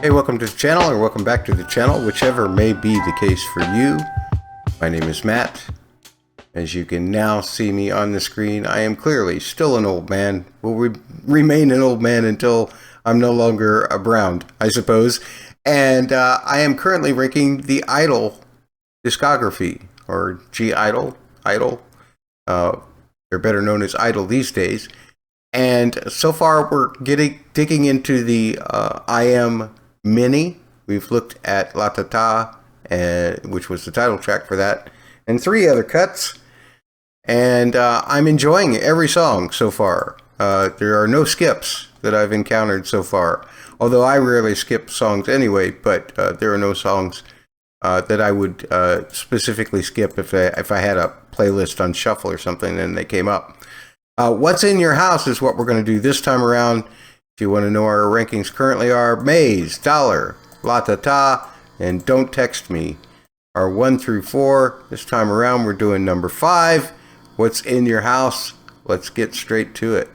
Hey, welcome to the channel, or welcome back to the channel, whichever may be the case for you. My name is Matt. As you can now see me on the screen, I am clearly still an old man. Will remain an old man until I'm no longer around, I suppose. And I am currently ranking the I-DLE discography, or I-DLE. They're better known as I-DLE these days. And so far, we're digging into the I-AM Mini. We've looked at La Ta Ta, which was the title track for that, and 3 other cuts. And I'm enjoying every song so far. There are no skips that I've encountered so far, although I rarely skip songs anyway, but there are no songs that I would specifically skip if I had a playlist on shuffle or something and they came up. What's in your house is what we're going to do this time around. If you want to know where our rankings currently are, Maze, Dollar, La Ta Ta, and Don't Text Me are 1 through 4. This time around, we're doing number 5. What's in your house? Let's get straight to it.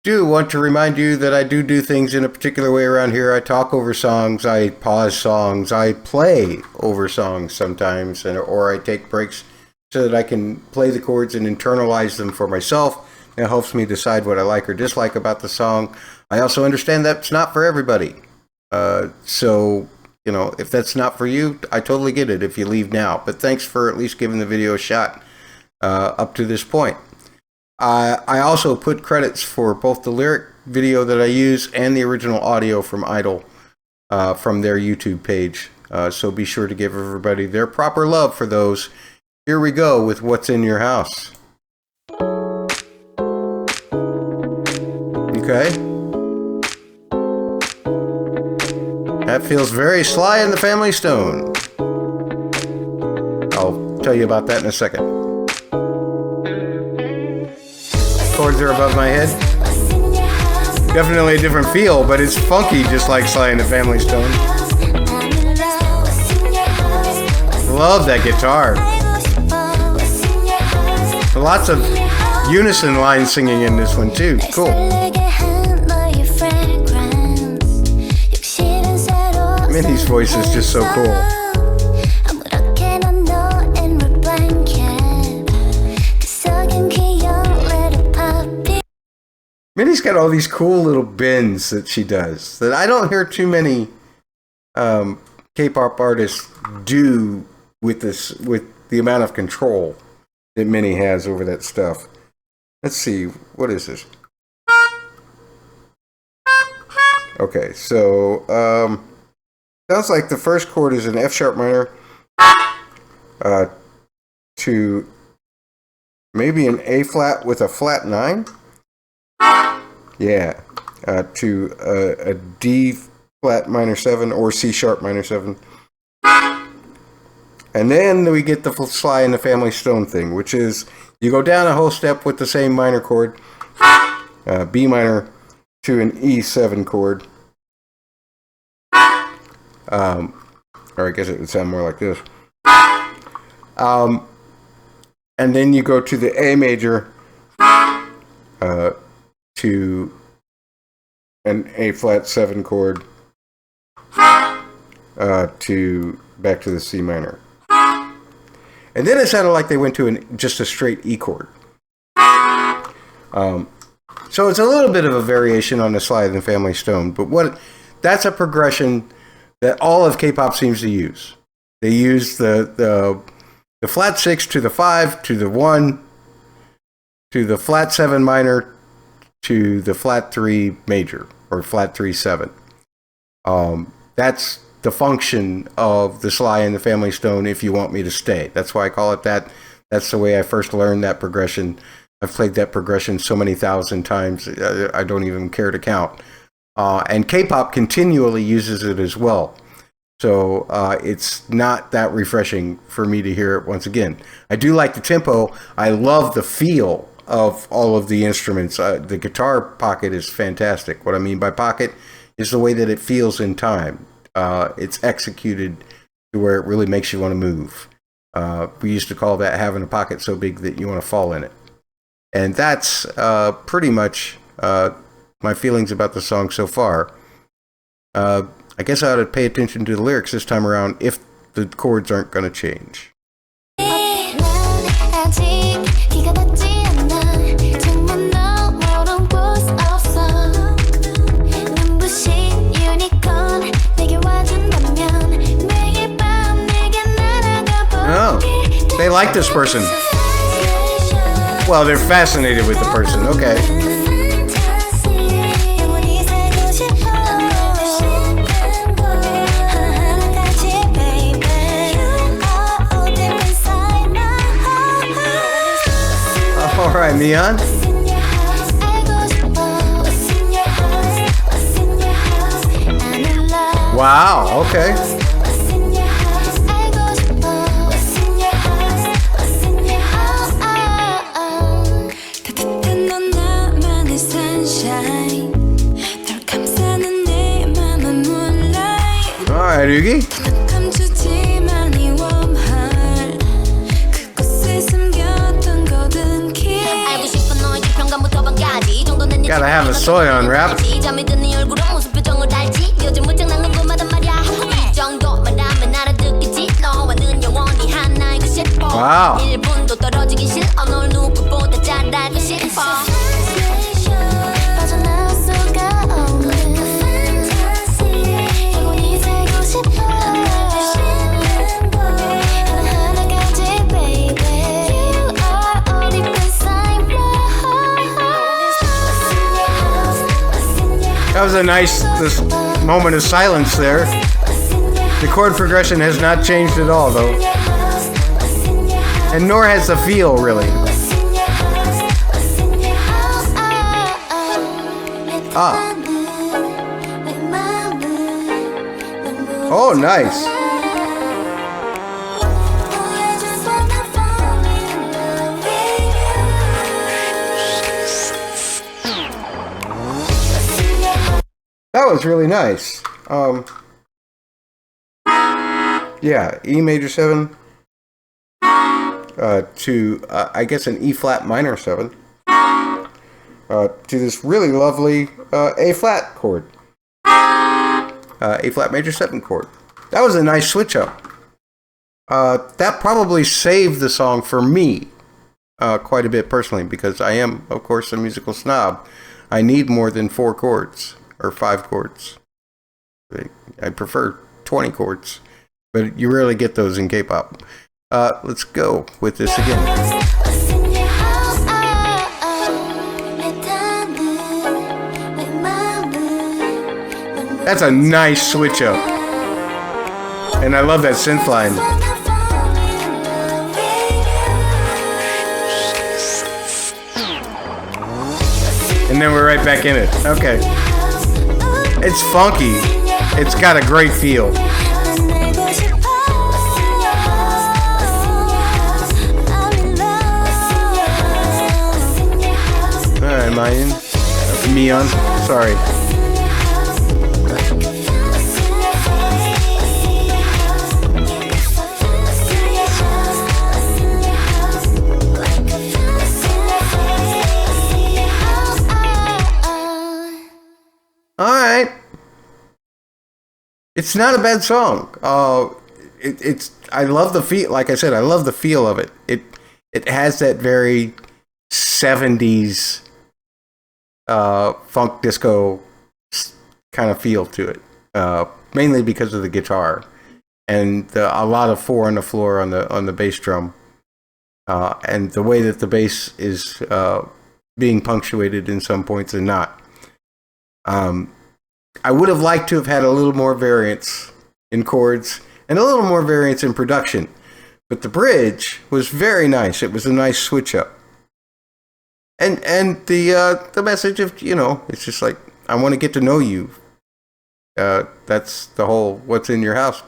Do want to remind you that I do things in a particular way around here. I talk over songs, I pause songs, I play over songs sometimes, or I take breaks so that I can play the chords and internalize them for myself. It helps me decide what I like or dislike about the song. I also understand that's not for everybody. So, you know, if that's not for you, I totally get it if you leave now. But thanks for at least giving the video a shot up to this point. I also put credits for both the lyric video that I use and the original audio from I-DLE from their YouTube page. So be sure to give everybody their proper love for those. Here we go with What's in Your House. Okay. That feels very Sly and the Family Stone. I'll tell you about that in a second. Chords are above my head. Definitely a different feel, but it's funky just like Sly and the Family Stone. Love that guitar. Lots of unison line singing in this one too. Cool. Minnie's voice is just so cool. Minnie's got all these cool little bends that she does that I don't hear too many K-pop artists do with the amount of control that Minnie has over that stuff. Let's see, what is this? Okay, so sounds like the first chord is an F sharp minor to maybe an A flat with a flat 9. Yeah, to a D flat minor 7 or C sharp minor 7. And then we get the Sly and the Family Stone thing, which is you go down a whole step with the same minor chord, B minor to an E7 chord. Or I guess it would sound more like this. And then you go to the A major to an A flat 7 chord to back to the C minor. And then it sounded like they went to just a straight E chord. So it's a little bit of a variation on the Sly and the Family Stone, but that's a progression that all of K-pop seems to use. They use the flat 6 to the 5 to the 1 to the flat 7 minor to the flat 3 major or flat 3 7. That's the function of the Sly and the Family Stone, if you want me to stay. That's why I call it that. That's the way I first learned that progression. I've played that progression so many thousand times, I don't even care to count. And K-pop continually uses it as well. So it's not that refreshing for me to hear it once again. I do like the tempo. I love the feel of all of the instruments. The guitar pocket is fantastic. What I mean by pocket is the way that it feels in time. It's executed to where it really makes you want to move. We used to call that having a pocket so big that you want to fall in it. And that's pretty much my feelings about the song so far. I guess I ought to pay attention to the lyrics this time around if the chords aren't going to change. Oh, they like this person. Well, they're fascinated with the person. Okay. All right, Mian. Wow, okay. All right, Yugi. Gotta have a soy on rap. Wow. That was a nice this moment of silence there. The chord progression has not changed at all, though. And nor has the feel, really. Ah. Oh, nice. That was really nice. Yeah, E major 7 to I guess an E flat minor 7 to this really lovely A flat chord, A flat major 7 chord. That was a nice switch up. That probably saved the song for me quite a bit personally, because I am, of course, a musical snob. I need more than 4 chords. Or 5 chords. I prefer 20 chords, but you rarely get those in K-pop. Let's go with this again. That's a nice switch up, and I love that synth line. And then we're right back in it. Okay. It's funky. It's got a great feel. Alright, Mian. Sorry. Alright. It's not a bad song. It's I love the feel. Like I said, I love the feel of it. It has that very 70s funk disco kind of feel to it. Mainly because of the guitar and a lot of 4 on the floor on the bass drum, and the way that the bass is being punctuated in some points and not. I would have liked to have had a little more variance in chords and a little more variance in production, but the bridge was very nice. It was a nice switch up, and the message of, it's just like, I want to get to know you. That's the whole "what's in your house"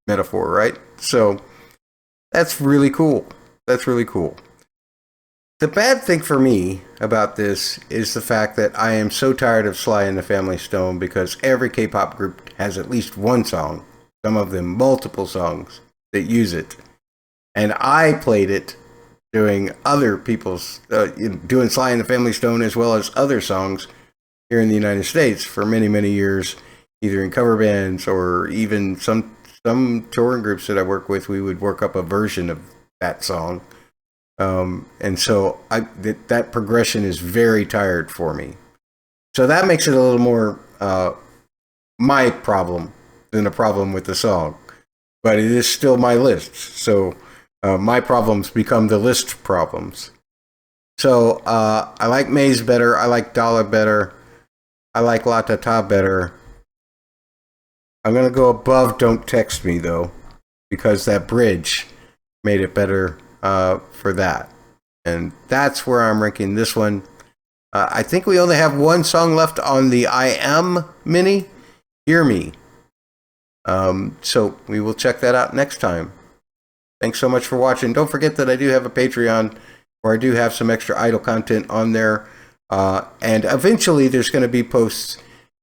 metaphor, right? So that's really cool. That's really cool. The bad thing for me about this is the fact that I am so tired of Sly and the Family Stone, because every K-pop group has at least one song, some of them multiple songs, that use it. And I played it doing other people's, doing Sly and the Family Stone as well as other songs here in the United States for many, many years either in cover bands or even some touring groups that I work with. We would work up a version of that song, and so that progression is very tired for me. So that makes it a little more my problem than a problem with the song, but it is still my list. So my problems become the list problems. So I like Maze better. I like Dollar better. I like La Ta Ta better. I'm going to go above Don't Text Me, though, because that bridge made it better for that. And that's where I'm ranking this one. I think we only have one song left on the I Am Mini, Hear Me. So we will check that out next time. Thanks so much for watching. Don't forget that I do have a Patreon where I do have some extra idle content on there. And eventually there's going to be posts,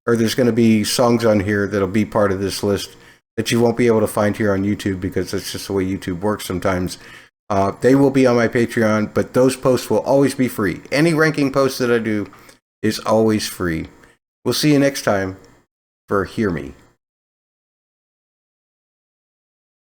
or there's going to be songs on here that'll be part of this list that you won't be able to find here on YouTube, because that's just the way YouTube works sometimes. They will be on my Patreon, but those posts will always be free. Any ranking post that I do is always free. We'll see you next time for Hear Me.